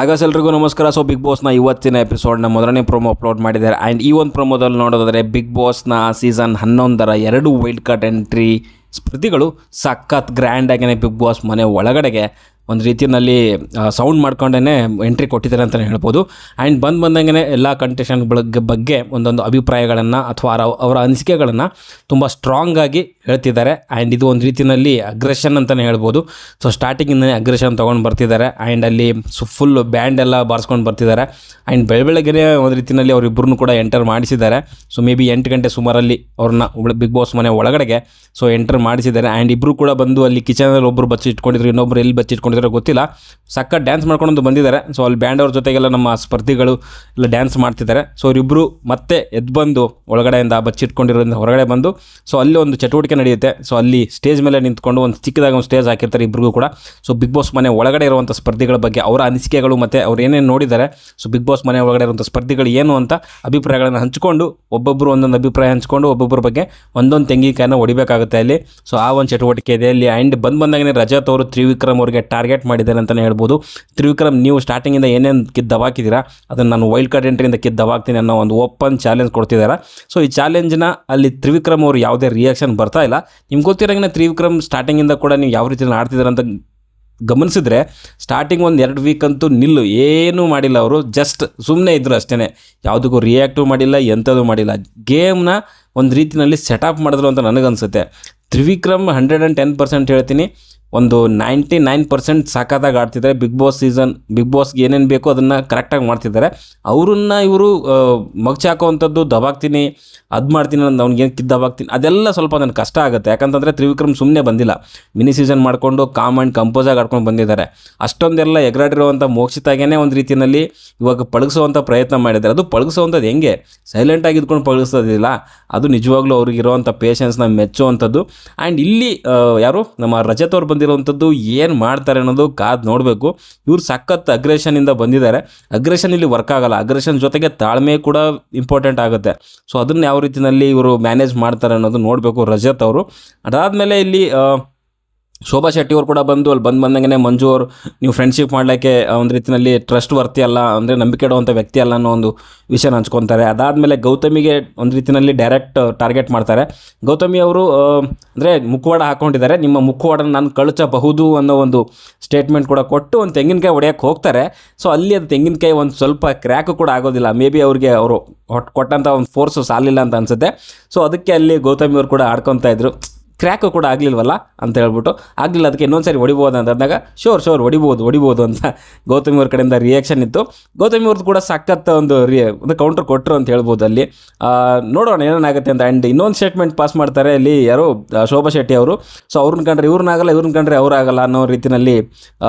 ಆಗ ಎಲ್ರಿಗೂ ನಮಸ್ಕಾರ. ಸೊ ಬಿಗ್ ಬಾಸ್ನ ಇವತ್ತಿನ ಎಪಿಸೋಡ್ನ ಮೊದಲನೇ ಪ್ರೊಮೋ ಅಪ್ಲೋಡ್ ಮಾಡಿದ್ದಾರೆ. ಆ್ಯಂಡ್ ಈ ಒಂದು ಪ್ರೊಮೋದಲ್ಲಿ ನೋಡೋದಾದರೆ ಬಿಗ್ ಬಾಸ್ನ ಸೀಸನ್ 11ರ 2 ವೈಲ್ಡ್ ಕಾರ್ಡ್ ಎಂಟ್ರಿ ಸ್ಪರ್ಧಿಗಳು ಸಖತ್ ಗ್ರ್ಯಾಂಡಾಗೇ ಬಿಗ್ ಬಾಸ್ ಮನೆ ಒಳಗಡೆಗೆ ಒಂದು ರೀತಿಯಲ್ಲಿ ಸೌಂಡ್ ಮಾಡ್ಕೊಂಡೇ ಎಂಟ್ರಿ ಕೊಟ್ಟಿದ್ದಾರೆ ಅಂತಲೇ ಹೇಳ್ಬೋದು. ಆ್ಯಂಡ್ ಬಂದಂಗೆ ಎಲ್ಲ ಕಂಟೆಸ್ಟೆಂಟ್ ಬಗ್ಗೆ ಒಂದೊಂದು ಅಭಿಪ್ರಾಯಗಳನ್ನು ಅಥವಾ ಅವರ ಅನಿಸಿಕೆಗಳನ್ನು ತುಂಬ ಸ್ಟ್ರಾಂಗಾಗಿ ಹೇಳ್ತಿದ್ದಾರೆ. ಆ್ಯಂಡ್ ಇದು ಒಂದು ರೀತಿಯಲ್ಲಿ ಅಗ್ರೆಷನ್ ಅಂತಲೇ ಹೇಳ್ಬೋದು. ಸೊ ಸ್ಟಾರ್ಟಿಂಗಿಂದನೇ ಅಗ್ರೆಷನ್ ತೊಗೊಂಡು ಬರ್ತಿದ್ದಾರೆ. ಆ್ಯಂಡ್ ಅಲ್ಲಿ ಫುಲ್ ಬ್ಯಾಂಡ್ ಎಲ್ಲ ಬಾರಿಸ್ಕೊಂಡು ಬರ್ತಿದ್ದಾರೆ. ಆ್ಯಂಡ್ ಬೆಳಗ್ಗೆನೇ ಒಂದು ರೀತಿಯಲ್ಲಿ ಅವರಿಬ್ಬರನ್ನು ಕೂಡ ಎಂಟರ್ ಮಾಡಿಸಿದ್ದಾರೆ. ಸೊ ಮೇ ಬಿ 8 ಗಂಟೆ ಸುಮಾರಲ್ಲಿ ಅವ್ರನ್ನ ಬಿಗ್ ಬಾಸ್ ಮನೆ ಒಳಗಡೆಗೆ ಸೊ ಎಂಟರ್ ಮಾಡಿಸಿದ್ದಾರೆ. ಆ್ಯಂಡ್ ಇಬ್ಬರು ಕೂಡ ಬಂದು ಅಲ್ಲಿ ಕಿಚನಲ್ಲಿ ಒಬ್ಬರು ಬಚ್ಚಿಟ್ಕೊಂಡಿದ್ರು, ಇನ್ನೊಬ್ಬರು ಎಲ್ಲಿ ಬಚ್ಚಿಟ್ಕೊಂಡಿದ್ರು ಗೊತ್ತಿಲ್ಲ, ಸಖತ್ ಡ್ಯಾನ್ಸ್ ಮಾಡ್ಕೊಂಡು ಬಂದಿದ್ದಾರೆ. ಸೊ ಅಲ್ಲಿ ಬ್ಯಾಂಡ್ ಅವ್ರ ಜೊತೆಗೆಲ್ಲ ನಮ್ಮ ಸ್ಪರ್ಧಿಗಳು ಎಲ್ಲ ಡ್ಯಾನ್ಸ್ ಮಾಡ್ತಿದ್ದಾರೆ. ಸೊ ಅವರಿಬ್ಬರು ಮತ್ತೆ ಎದ್ದು ಬಂದು ಒಳಗಡೆಯಿಂದ ಬಚ್ಚಿಟ್ಕೊಂಡಿರೋದ್ರಿಂದ ಹೊರಗಡೆ ಬಂದು ಸೊ ಅಲ್ಲಿ ಒಂದು ಚಟುವಟಿಕೆ ನಡೆಯುತ್ತೆ. ಸೊ ಅಲ್ಲಿ ಸ್ಟೇಜ್ ಮೇಲೆ ನಿಂತ್ಕೊಂಡು ಒಂದು ಚಿಕ್ಕದಾಗ ಒಂದು ಸ್ಟೇಜ್ ಹಾಕಿರ್ತಾರೆ ಇಬ್ಬರಿಗೂ ಕೂಡ. ಸೊ ಬಿಗ್ ಬಾಸ್ ಮನೆ ಒಳಗಡೆ ಇರುವಂಥ ಸ್ಪರ್ಧಿಗಳ ಬಗ್ಗೆ ಅವರ ಅನಿಸಿಕೆಗಳು ಮತ್ತು ಅವ್ರು ಏನೇನು ನೋಡಿದ್ದಾರೆ, ಸೊ ಬಿಗ್ ಬಾಸ್ ಮನೆ ಒಳಗಡೆ ಇರುವಂಥ ಸ್ಪರ್ಧಿಗಳು ಏನು ಅಂತ ಅಭಿಪ್ರಾಯಗಳನ್ನು ಹಂಚ್ಕೊಂಡು ಒಬ್ಬೊಬ್ಬರು ಒಂದೊಂದು ಅಭಿಪ್ರಾಯ ಹಂಚ್ಕೊಂಡು ಒಬ್ಬೊಬ್ಬರ ಬಗ್ಗೆ ಒಂದೊಂದು ತೆಂಗಿನಕಾಯಿನ ಹೊಡಿಬೇಕಾಗುತ್ತೆ ಅಲ್ಲಿ. ಸೊ ಆ ಒಂದು ಚಟುವಟಿಕೆ ಇದೆ ಅಲ್ಲಿ. ಆ್ಯಂಡ್ ಬಂದಾಗಲೇ ರಜತ್ ಅವರು ತ್ರಿವಿಕ್ರಮ್ ಅವರಿಗೆ ಟಾರ್ಗೆಟ್ ಮಾಡಿದ್ದಾರೆ ಅಂತಲೇ ಹೇಳ್ಬೋದು. ತ್ರಿವಿಕ್ರಮ್, ನೀವು ಸ್ಟಾರ್ಟಿಂಗಿಂದ ಏನೇನು ಕಿದ್ದವಾಕಿದ್ದೀರಾ ಅದನ್ನು ನಾನು ವೈಲ್ಡ್ ಕಾರ್ಡ್ ಎಂಟ್ರಿಯಿಂದ ಕಿದ್ದವಾಗ್ತೀನಿ ಅನ್ನೋ ಒಂದು ಓಪನ್ ಚಾಲೆಂಜ್ ಕೊಡ್ತಿದ್ದಾರೆ. ಸೊ ಈ ಚಾಲೆಂಜ್ನ ಅಲ್ಲಿ ತ್ರಿವಿಕ್ರಮ್ ಅವರು ಯಾವುದೇ ರಿಯಾಕ್ಷನ್ ಬರ್ತಾ ಇಲ್ಲ. ನಿಮ್ಗೆ ಗೊತ್ತಿರೋಂಗೆ ತ್ರಿವಿಕ್ರಮ್ ಸ್ಟಾರ್ಟಿಂಗಿಂದ ಕೂಡ ನೀವು ಯಾವ ರೀತಿ ಆಡ್ತಿದ್ದಾರೆ ಅಂತ ಗಮನಿಸಿದ್ರೆ ಸ್ಟಾರ್ಟಿಂಗ್ ಒಂದು 2 ವೀಕ್ ಅಂತೂ ಏನೂ ಮಾಡಿಲ್ಲ. ಅವರು ಜಸ್ಟ್ ಸುಮ್ಮನೆ ಇದ್ದರು ಅಷ್ಟೇ, ಯಾವುದಕ್ಕೂ ರಿಯಾಕ್ಟಿವ್ ಮಾಡಿಲ್ಲ, ಎಂಥದ್ದು ಮಾಡಿಲ್ಲ. ಗೇಮ್ನ ಒಂದು ರೀತಿಯಲ್ಲಿ ಸೆಟಪ್ ಮಾಡಿದ್ರು ಅಂತ ನನಗನ್ಸುತ್ತೆ. ತ್ರಿವಿಕ್ರಮ್ 110% ಹೇಳ್ತೀನಿ, ಒಂದು 99% ಸಾಕಾದಾಗ ಆಡ್ತಿದ್ದಾರೆ. ಬಿಗ್ ಬಾಸ್ಗೆ ಏನೇನು ಬೇಕೋ ಅದನ್ನು ಕರೆಕ್ಟಾಗಿ ಮಾಡ್ತಿದ್ದಾರೆ. ಅವ್ರನ್ನ ಇವರು ಮಗ್ಚಿ ಹಾಕೋವಂಥದ್ದು, ದಬಾಕ್ತೀನಿ ಅದು ಮಾಡ್ತೀನಿ ಅಂತ ಅವ್ನಿಗೇನು ದಬಾಕ್ತೀನಿ ಅದೆಲ್ಲ ಸ್ವಲ್ಪ ನನಗೆ ಕಷ್ಟ ಆಗುತ್ತೆ. ಯಾಕಂತಂದರೆ ತ್ರಿವಿಕ್ರಮ್ ಸುಮ್ಮನೆ ಬಂದಿಲ್ಲ, ಮಿನಿ ಸೀಸನ್ ಮಾಡಿಕೊಂಡು ಕಾಮ್ ಆ್ಯಂಡ್ ಕಂಪೋಸಾಗಿ ಆಡ್ಕೊಂಡು ಬಂದಿದ್ದಾರೆ. ಅಷ್ಟೊಂದೆಲ್ಲ ಎಗರಾಡಿರುವಂಥ ಮೋಕ್ಷಿತಾಗೇ ಒಂದು ರೀತಿಯಲ್ಲಿ ಇವಾಗ ಪಳಗಿಸುವಂಥ ಪ್ರಯತ್ನ ಮಾಡಿದ್ದಾರೆ. ಅದು ಪಳಗಿಸುವಂಥದ್ದು ಹೆಂಗೆ, ಸೈಲೆಂಟಾಗಿ ಇದ್ಕೊಂಡು ಪಳಗಿಸೋದಿಲ್ಲ, ಅದು ನಿಜವಾಗ್ಲೂ ಅವ್ರಿಗಿರುವಂಥ ಪೇಷನ್ಸ್ನ ಮೆಚ್ಚುವಂಥದ್ದು. ಆ್ಯಂಡ್ ಇಲ್ಲಿ ಯಾರು ನಮ್ಮ ರಜತ್ ಅವ್ರು ಬಂದಿರುವಂಥದ್ದು ಏನು ಮಾಡ್ತಾರೆ ಅನ್ನೋದು ಕಾದು ನೋಡಬೇಕು. ಇವ್ರು ಸಖತ್ ಅಗ್ರೆಷನಿಂದ ಬಂದಿದ್ದಾರೆ. ಅಗ್ರೆಷನ್ ಇಲ್ಲಿ ವರ್ಕ್ ಆಗಲ್ಲ, ಅಗ್ರೆಷನ್ ಜೊತೆಗೆ ತಾಳ್ಮೆ ಕೂಡ ಇಂಪಾರ್ಟೆಂಟ್ ಆಗುತ್ತೆ. ಸೊ ಅದನ್ನು ಯಾವ ರೀತಿಯಲ್ಲಿ ಇವರು ಮ್ಯಾನೇಜ್ ಮಾಡ್ತಾರೆ ಅನ್ನೋದು ನೋಡಬೇಕು ರಜತ್ ಅವರು. ಅದಾದಮೇಲೆ ಇಲ್ಲಿ ಶೋಭಾ ಶೆಟ್ಟಿ ಅವರು ಕೂಡ ಬಂದು ಅಲ್ಲಿ ಬಂದಂಗೆ ಮಂಜು ಅವರು, ನೀವು ಫ್ರೆಂಡ್ಶಿಪ್ ಮಾಡಲಿಕ್ಕೆ ಒಂದು ರೀತಿಯಲ್ಲಿ ಟ್ರಸ್ಟ್ ವರ್ತಿ ಅಲ್ಲ, ಅಂದರೆ ನಂಬಿಕೆ ಇಡುವಂಥ ವ್ಯಕ್ತಿ ಅಲ್ಲ ಅನ್ನೋ ಒಂದು ವಿಷಯನ ಹಂಚ್ಕೊತಾರೆ. ಅದಾದಮೇಲೆ ಗೌತಮಿಗೆ ಒಂದು ರೀತಿಯಲ್ಲಿ ಡೈರೆಕ್ಟ್ ಟಾರ್ಗೆಟ್ ಮಾಡ್ತಾರೆ. ಗೌತಮಿ ಅವರು ಅಂದರೆ ಮುಖವಾಡ ಹಾಕ್ಕೊಂಡಿದ್ದಾರೆ, ನಿಮ್ಮ ಮುಖವಾಡನ ನಾನು ಕಳಚಬಹುದು ಅನ್ನೋ ಒಂದು ಸ್ಟೇಟ್ಮೆಂಟ್ ಕೂಡ ಕೊಟ್ಟು ಒಂದು ತೆಂಗಿನಕಾಯಿ ಹೊಡೆಯೋಕ್ಕೆ ಹೋಗ್ತಾರೆ. ಸೊ ಅಲ್ಲಿ ಅದು ತೆಂಗಿನಕಾಯಿ ಒಂದು ಸ್ವಲ್ಪ ಕ್ರ್ಯಾಕು ಕೂಡ ಆಗೋದಿಲ್ಲ. ಮೇ ಬಿ ಅವ್ರಿಗೆ ಅವರು ಕೊಟ್ಟಂಥ ಒಂದು ಫೋರ್ಸು ಸಾಲಿಲ್ಲ ಅಂತ ಅನಿಸುತ್ತೆ. ಸೊ ಅದಕ್ಕೆ ಅಲ್ಲಿ ಗೌತಮಿ ಅವರು ಕೂಡ ಆಡ್ಕೊತಾ ಇದ್ರು, ಕ್ರ್ಯಾಕು ಕೂಡ ಆಗಲಿಲ್ವಲ್ಲ ಅಂತ ಹೇಳ್ಬಿಟ್ಟು, ಆಗಲಿಲ್ಲ ಅದಕ್ಕೆ ಇನ್ನೊಂದು ಸಾರಿ ಹೊಡಿಬೋದು ಅಂತ ಅಂದಾಗ ಶೋರ್ ಹೊಡಿಬೋದು ಅಂತ ಗೌತಮಿ ಅವ್ರ ಕಡೆಯಿಂದ ರಿಯಾಕ್ಷನ್ ಇತ್ತು. ಗೌತಮಿ ಅವ್ರದ್ದು ಕೂಡ ಸಖತ್ ಒಂದು ಕೌಂಟರ್ ಕೊಟ್ಟರು ಅಂತ ಹೇಳ್ಬೋದು ಅಲ್ಲಿ. ನೋಡೋಣ ಏನೇನಾಗುತ್ತೆ ಅಂತ. ಆ್ಯಂಡ್ ಇನ್ನೊಂದು ಸ್ಟೇಟ್ಮೆಂಟ್ ಪಾಸ್ ಮಾಡ್ತಾರೆ ಅಲ್ಲಿ ಯಾರು, ಶೋಭಾ ಶೆಟ್ಟಿ ಅವರು. ಸೊ ಅವ್ರನ್ನ ಕಂಡ್ರೆ ಇವ್ರನ್ನಾಗಲ್ಲ, ಇವ್ರನ್ನ ಕಂಡ್ರೆ ಅವರಾಗಲ್ಲ ಅನ್ನೋ ರೀತಿಯಲ್ಲಿ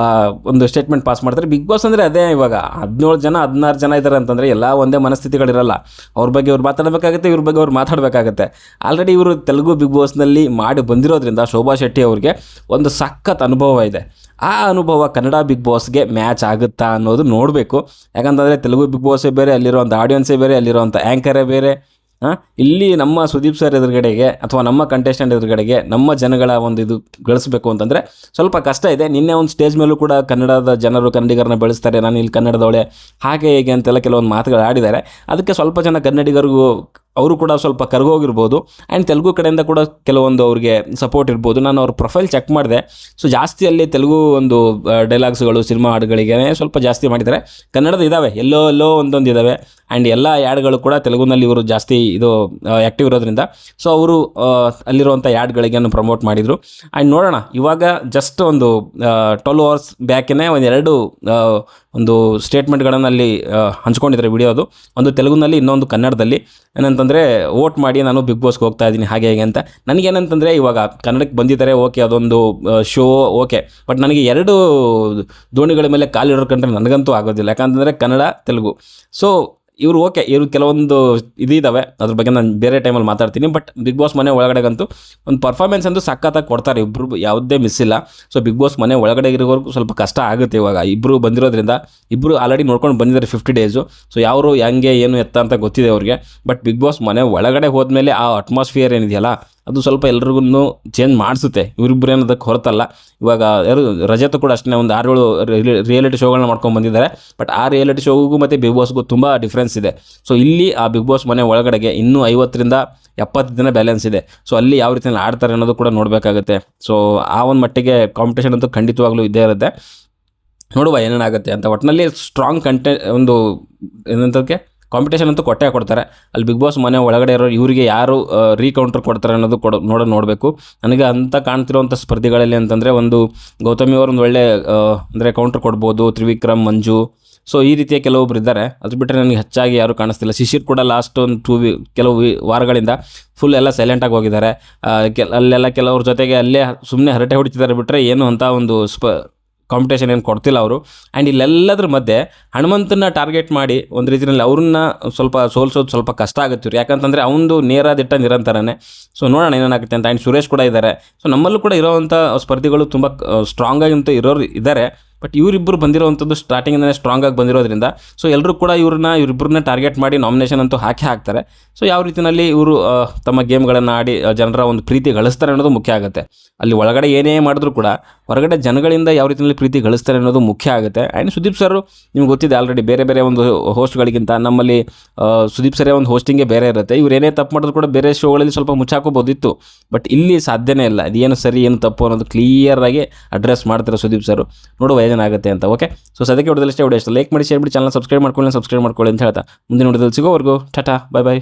ಒಂದು ಸ್ಟೇಟ್ಮೆಂಟ್ ಪಾಸ್ ಮಾಡ್ತಾರೆ. ಬಿಗ್ ಬಾಸ್ ಅಂದರೆ ಅದೇ, ಇವಾಗ 17 ಜನ 16 ಜನ ಇದ್ದಾರೆ ಅಂತಂದರೆ ಎಲ್ಲ ಒಂದೇ ಮನಸ್ಥಿತಿಗಳಿರಲ್ಲ. ಅವ್ರ ಬಗ್ಗೆ ಅವ್ರು ಮಾತಾಡಬೇಕಾಗುತ್ತೆ, ಇವ್ರ ಬಗ್ಗೆ ಅವ್ರು ಮಾತಾಡಬೇಕಾಗುತ್ತೆ. ಆಲ್ರೆಡಿ ಇವರು ತೆಲುಗು ಬಿಗ್ ಬಾಸ್ನಲ್ಲಿ ಮಾಡಿ ಬಂದಿರೋದ್ರಿಂದ ಶೋಭಾ ಶೆಟ್ಟಿ ಅವ್ರಿಗೆ ಒಂದು ಸಖತ್ ಅನುಭವ ಇದೆ. ಆ ಅನುಭವ ಕನ್ನಡ ಬಿಗ್ ಬಾಸ್ಗೆ ಮ್ಯಾಚ್ ಆಗುತ್ತಾ ಅನ್ನೋದು ನೋಡಬೇಕು. ಯಾಕಂತಂದರೆ ತೆಲುಗು ಬಿಗ್ ಬಾಸೇ ಬೇರೆ, ಅಲ್ಲಿರೋಂಥ ಆಡಿಯನ್ಸೇ ಬೇರೆ, ಅಲ್ಲಿರೋಂಥ ಆ್ಯಂಕರೇ ಬೇರೆ. ಇಲ್ಲಿ ನಮ್ಮ ಸುದೀಪ್ ಸರ್ ಎದುರುಗಡೆಗೆ ಅಥವಾ ನಮ್ಮ ಕಂಟೆಸ್ಟೆಂಟ್ ಎದುರುಗಡೆಗೆ ನಮ್ಮ ಜನಗಳ ಒಂದು ಇದು ಗಳಿಸಬೇಕು ಅಂತಂದರೆ ಸ್ವಲ್ಪ ಕಷ್ಟ ಇದೆ. ನಿನ್ನೆ ಒಂದು ಸ್ಟೇಜ್ ಮೇಲೂ ಕೂಡ ಕನ್ನಡದ ಜನರು ಕನ್ನಡಿಗರನ್ನ ಬೆಳೆಸ್ತಾರೆ, ನಾನು ಇಲ್ಲಿ ಕನ್ನಡದವಳೆ ಹಾಗೆ ಹೇಗೆ ಅಂತೆಲ್ಲ ಕೆಲವೊಂದು ಮಾತುಗಳು ಆಡಿದ್ದಾರೆ. ಅದಕ್ಕೆ ಸ್ವಲ್ಪ ಜನ ಕನ್ನಡಿಗರಿಗೂ ಅವರು ಕೂಡ ಸ್ವಲ್ಪ ಕರಗೋಗಿರ್ಬೋದು. ಆ್ಯಂಡ್ ತೆಲುಗು ಕಡೆಯಿಂದ ಕೂಡ ಕೆಲವೊಂದು ಅವ್ರಿಗೆ ಸಪೋರ್ಟ್ ಇರ್ಬೋದು. ನಾನು ಅವ್ರ ಪ್ರೊಫೈಲ್ ಚೆಕ್ ಮಾಡಿದೆ. ಸೊ ಜಾಸ್ತಿ ಅಲ್ಲಿ ತೆಲುಗು ಒಂದು ಡೈಲಾಗ್ಸ್ಗಳು, ಸಿನಿಮಾ ಹಾಡುಗಳಿಗೆ ಸ್ವಲ್ಪ ಜಾಸ್ತಿ ಮಾಡಿದ್ದಾರೆ. ಕನ್ನಡದ ಇದ್ದಾವೆ, ಎಲ್ಲೋ ಒಂದೊಂದು ಇದ್ದಾವೆ. ಆ್ಯಂಡ್ ಎಲ್ಲ ಯಾಡ್ಗಳು ಕೂಡ ತೆಲುಗುನಲ್ಲಿ ಇವರು ಜಾಸ್ತಿ ಇದು ಆ್ಯಕ್ಟಿವ್ ಇರೋದ್ರಿಂದ ಸೊ ಅವರು ಅಲ್ಲಿರುವಂಥ ಯಾಡ್ಗಳಿಗೆ ಪ್ರಮೋಟ್ ಮಾಡಿದರು. ಆ್ಯಂಡ್ ನೋಡೋಣ, ಇವಾಗ ಜಸ್ಟ್ ಒಂದು 12 hours ಬ್ಯಾಕೇ ಒಂದು ಸ್ಟೇಟ್ಮೆಂಟ್ಗಳನ್ನು ಅಲ್ಲಿ ಹಂಚ್ಕೊಂಡಿದ್ದಾರೆ ವಿಡಿಯೋದು. ಒಂದು ತೆಲುಗುನಲ್ಲಿ, ಇನ್ನೊಂದು ಕನ್ನಡದಲ್ಲಿ. ಏನಂತಂದರೆ ವೋಟ್ ಮಾಡಿ, ನಾನು ಬಿಗ್ ಬಾಸ್ಗೆ ಹೋಗ್ತಾ ಇದ್ದೀನಿ ಹಾಗೆ ಹೇಗೆ ಅಂತ. ನನಗೇನಂತಂದರೆ ಇವಾಗ ಕನ್ನಡಕ್ಕೆ ಬಂದಿದ್ದಾರೆ, ಓಕೆ ಅದೊಂದು ಶೋ ಓಕೆ, ಬಟ್ ನನಗೆ 2 ದೋಣಿಗಳ ಮೇಲೆ ಕಾಲಿಡೋ ಕಂಡ್ರೆ ನನಗಂತೂ ಆಗೋದಿಲ್ಲ. ಯಾಕಂತಂದರೆ ಕನ್ನಡ ತೆಲುಗು. ಸೊ ಇವರು ಓಕೆ, ಇವರು ಕೆಲವೊಂದು ಇದಾವೆ, ಅದ್ರ ಬಗ್ಗೆ ನಾನು ಬೇರೆ ಟೈಮಲ್ಲಿ ಮಾತಾಡ್ತೀನಿ. ಬಟ್ ಬಿಗ್ ಬಾಸ್ ಮನೆ ಒಳಗಡೆಗಂತೂ ಒಂದು ಪರ್ಫಾರ್ಮೆನ್ಸ್ ಅಂತೂ ಸಖತ್ತಾಗಿ ಕೊಡ್ತಾರೆ, ಇಬ್ಬರು ಯಾವುದೇ ಮಿಸ್ ಇಲ್ಲ. ಸೊ ಬಿಗ್ ಬಾಸ್ ಮನೆ ಒಳಗಡೆ ಇರೋವರೆಗೂ ಸ್ವಲ್ಪ ಕಷ್ಟ ಆಗುತ್ತೆ. ಇವಾಗ ಇಬ್ಬರು ಬಂದಿರೋದ್ರಿಂದ, ಇಬ್ಬರು ಆಲ್ರೆಡಿ ನೋಡ್ಕೊಂಡು ಬಂದಿದ್ದಾರೆ 50 ಡೇಸು. ಸೊ ಯಾರು ಹೆಂಗೆ ಏನು ಎತ್ತ ಅಂತ ಗೊತ್ತಿದೆ ಅವ್ರಿಗೆ. ಬಟ್ ಬಿಗ್ ಬಾಸ್ ಮನೆ ಒಳಗಡೆ ಹೋದ್ಮೇಲೆ ಆ ಅಟ್ಮಾಸ್ಫಿಯರ್ ಏನಿದೆಯಲ್ಲ ಅದು ಸ್ವಲ್ಪ ಎಲ್ರಿಗೂ ಚೇಂಜ್ ಮಾಡಿಸುತ್ತೆ. ಇವರಿಬ್ಬರು ಏನೋದಕ್ಕೆ ಹೊರತಲ್ಲ. ಇವಾಗ ಯಾರು ರಜತ್ ಕೂಡ ಅಷ್ಟೇ ಒಂದು 6-7 ರಿಯಾಲಿಟಿ ಶೋಗಳನ್ನ ಮಾಡ್ಕೊಂಡು ಬಂದಿದ್ದಾರೆ. ಬಟ್ ಆ ರಿಯಾಲಿಟಿ ಶೋಗೂ ಮತ್ತು ಬಿಗ್ ಬಾಸ್ಗೂ ತುಂಬ ಡಿಫ್ರೆನ್ಸ್ ಇದೆ. ಸೊ ಇಲ್ಲಿ ಆ ಬಿಗ್ ಬಾಸ್ ಮನೆ ಒಳಗಡೆಗೆ ಇನ್ನೂ 50-70 ದಿನ ಬ್ಯಾಲೆನ್ಸ್ ಇದೆ. ಸೊ ಅಲ್ಲಿ ಯಾವ ರೀತಿಯಲ್ಲಿ ಆಡ್ತಾರೆ ಅನ್ನೋದು ಕೂಡ ನೋಡಬೇಕಾಗುತ್ತೆ. ಸೊ ಆ ಒಂದು ಮಟ್ಟಿಗೆ ಕಾಂಪಿಟೇಷನ್ ಅಂತೂ ಖಂಡಿತವಾಗ್ಲೂ ಇದ್ದೇ ಇರುತ್ತೆ. ನೋಡುವ ಏನೇನಾಗುತ್ತೆ ಅಂತ. ಒಟ್ಟಿನಲ್ಲಿ ಸ್ಟ್ರಾಂಗ್ ಒಂದು ಏನಂತಕ್ಕೆ ಕಾಂಪಿಟೇಷನ್ ಅಂತೂ ಕೊಡ್ತಾರೆ. ಅಲ್ಲಿ ಬಿಗ್ ಬಾಸ್ ಮನೆ ಒಳಗಡೆ ಇರೋ ಇವರಿಗೆ ಯಾರು ರೀಕೌಂಟರ್ ಕೊಡ್ತಾರೆ ಅನ್ನೋದು ನೋಡಬೇಕು. ನನಗೆ ಅಂತ ಕಾಣ್ತಿರೋಂಥ ಸ್ಪರ್ಧಿಗಳಲ್ಲಿ ಅಂತಂದರೆ ಒಂದು ಗೌತಮಿ ಅವರು ಒಂದು ಒಳ್ಳೆ ಅಂದರೆ ಕೌಂಟರ್ ಕೊಡ್ಬೋದು, ತ್ರಿವಿಕ್ರಮ್, ಮಂಜು. ಸೊ ಈ ರೀತಿಯ ಕೆಲವೊಬ್ರು ಇದ್ದಾರೆ. ಅದು ಬಿಟ್ಟರೆ ನನಗೆ ಹೆಚ್ಚಾಗಿ ಯಾರೂ ಕಾಣಿಸ್ತಿಲ್ಲ. ಶಿಶಿರ್ ಕೂಡ ಲಾಸ್ಟ್ ಒಂದು ಕೆಲವು ವಾರಗಳಿಂದ ಫುಲ್ ಎಲ್ಲ ಸೈಲೆಂಟಾಗಿ ಹೋಗಿದ್ದಾರೆ. ಅಲ್ಲೆಲ್ಲ ಕೆಲವ್ರ ಜೊತೆಗೆ ಅಲ್ಲೇ ಸುಮ್ಮನೆ ಹರಟೆ ಹೊಡಿತಿದ್ದಾರೆ ಬಿಟ್ಟರೆ ಏನು ಅಂತ ಒಂದು ಕಾಂಪಿಟೇಷನ್ ಏನು ಕೊಡ್ತಿಲ್ಲ ಅವರು. ಆ್ಯಂಡ್ ಇಲ್ಲೆಲ್ಲದ್ರ ಮಧ್ಯೆ ಹನುಮಂತನ ಟಾರ್ಗೆಟ್ ಮಾಡಿ ಒಂದು ರೀತಿಯಲ್ಲಿ ಅವ್ರನ್ನ ಸ್ವಲ್ಪ ಸೋಲ್ಸೋದು ಸ್ವಲ್ಪ ಕಷ್ಟ ಆಗುತ್ತೆ ಇವ್ರು. ಯಾಕಂತಂದರೆ ಅವನದು ನೇರ ದಿಟ್ಟ ನಿರಂತರನೇ. ಸೊ ನೋಡೋಣ ಏನೇನಾಗುತ್ತೆ ಅಂತ. ಆ್ಯಂಡ್ ಸುರೇಶ್ ಕೂಡ ಇದ್ದಾರೆ. ಸೊ ನಮ್ಮಲ್ಲೂ ಕೂಡ ಇರೋವಂಥ ಸ್ಪರ್ಧಿಗಳು ತುಂಬ ಸ್ಟ್ರಾಂಗಾಗಿ ಇರೋರು ಇದ್ದಾರೆ. ಬಟ್ ಇವರಿಬ್ಬರು ಬಂದಿರೋವಂಥದ್ದು ಸ್ಟಾರ್ಟಿಂಗಿಂದನೇ ಸ್ಟ್ರಾಂಗಾಗಿ ಬಂದಿರೋದ್ರಿಂದ ಸೊ ಎಲ್ಲರೂ ಕೂಡ ಇವರಿಬ್ಬರನ್ನ ಟಾರ್ಗೆಟ್ ಮಾಡಿ ನಾಮಿನೇಷನ್ ಅಂತೂ ಹಾಕ್ತಾರೆ. ಸೊ ಯಾವ ರೀತಿಯಲ್ಲಿ ಇವರು ತಮ್ಮ ಗೇಮ್ಗಳನ್ನು ಆಡಿ ಜನರ ಒಂದು ಪ್ರೀತಿ ಗಳಿಸ್ತಾರೆ ಅನ್ನೋದು ಮುಖ್ಯ ಆಗುತ್ತೆ. ಅಲ್ಲಿ ಒಳಗಡೆ ಏನೇ ಮಾಡಿದ್ರು ಕೂಡ ಹೊರಗಡೆ ಜನಗಳಿಂದ ಯಾವ ರೀತಿಯಲ್ಲಿ ಪ್ರೀತಿ ಗಳಿಸ್ತಾರೆ ಅನ್ನೋದು ಮುಖ್ಯ ಆಗುತ್ತೆ. ಆ್ಯಂಡ್ ಸುದೀಪ್ ಸರ್ ನಿಮ್ಗೆ ಗೊತ್ತಿದೆ ಆಲ್ರೆಡಿ, ಬೇರೆ ಒಂದು ಹೋಸ್ಟ್ಗಳಿಗಿಂತ ನಮ್ಮಲ್ಲಿ ಸುದೀಪ್ ಸರೇ ಒಂದು ಹೋಸ್ಟಿಂಗೇ ಬೇರೆ ಇರುತ್ತೆ. ಇವ್ರು ಏನೇ ತಪ್ಪು ಮಾಡಿದ್ರು ಕೂಡ ಬೇರೆ ಶೋಗಳಲ್ಲಿ ಸ್ವಲ್ಪ ಮುಚ್ಚಾಕೋಬೋದಿತ್ತು. ಬಟ್ ಇಲ್ಲಿ ಸಾಧ್ಯನೇ ಇಲ್ಲ. ಅದೇನು ಸರಿ ಏನು ತಪ್ಪು ಅನ್ನೋದು ಕ್ಲಿಯರಾಗಿ ಅಡ್ರೆಸ್ ಮಾಡ್ತಾರೆ ಸುದೀಪ್ ಸರ್. ನೋಡುವ ಏನಾಗುತ್ತೆ ಅಂತ. ಓಕೆ, ಸೊ ಸದ್ಯಕ್ಕೆ ವಿಡಿಯೋದಲ್ಲಿ ಇಷ್ಟ ಲೈಕ್ ಮಾಡಿ, ಶೇರ್ ಮಾಡಿ, ಚಾನಲ್ ಸಬ್ಸ್ಕ್ರೈಬ್ ಮಾಡ್ಕೊಳ್ಳಿ ಅಂತ ಹೇಳ್ತಾ ಮುಂದಿನ ವಿಡಿಯೋದಲ್ಲಿ ಸಿಗೋವರೆಗೂ ಟಾಟಾ, ಬೈ.